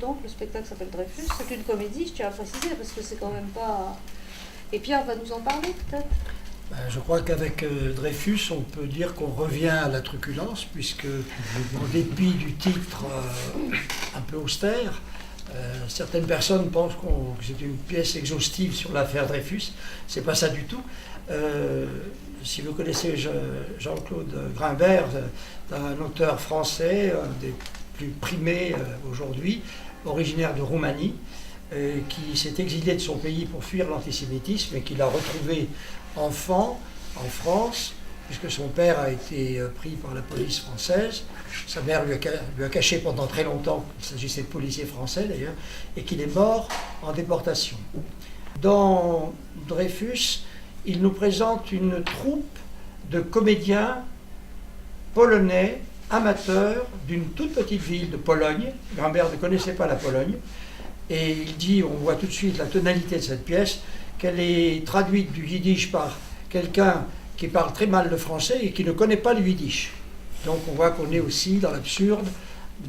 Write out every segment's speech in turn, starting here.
donc le spectacle s'appelle Dreyfus, c'est une comédie, je tiens à préciser, parce que c'est quand même pas... Et Pierre va nous en parler peut-être. Je crois qu'avec Dreyfus, on peut dire qu'on revient à la truculence, puisque en dépit du titre un peu austère, certaines personnes pensent que c'est une pièce exhaustive sur l'affaire Dreyfus. C'est pas ça du tout. Si vous connaissez Jean-Claude Grimbert, un auteur français, un des plus primés aujourd'hui, originaire de Roumanie, qui s'est exilé de son pays pour fuir l'antisémitisme et qui l'a retrouvé enfant en France, puisque son père a été pris par la police française. Sa mère lui a caché pendant très longtemps qu'il s'agissait de policiers français d'ailleurs, et qu'il est mort en déportation. Dans Dreyfus, il nous présente une troupe de comédiens polonais, amateurs, d'une toute petite ville de Pologne. Grimbert ne connaissait pas la Pologne. Et il dit, on voit tout de suite la tonalité de cette pièce, qu'elle est traduite du yiddish par quelqu'un qui parle très mal le français et qui ne connaît pas le yiddish. Donc on voit qu'on est aussi dans l'absurde,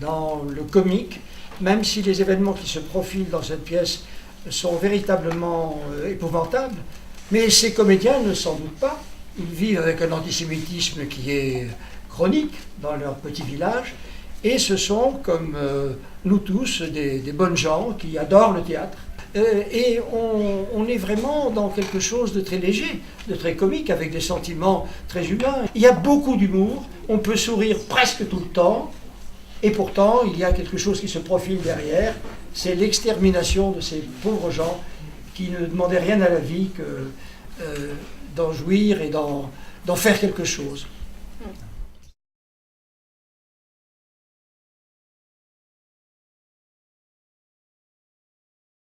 dans le comique, même si les événements qui se profilent dans cette pièce sont véritablement épouvantables. Mais ces comédiens ne s'en doutent pas. Ils vivent avec un antisémitisme qui est chronique dans leur petit village. Et ce sont, comme nous tous, des bonnes gens qui adorent le théâtre. Et on est vraiment dans quelque chose de très léger, de très comique, avec des sentiments très humains. Il y a beaucoup d'humour, on peut sourire presque tout le temps, et pourtant il y a quelque chose qui se profile derrière, c'est l'extermination de ces pauvres gens qui ne demandaient rien à la vie que d'en jouir et d'en faire quelque chose.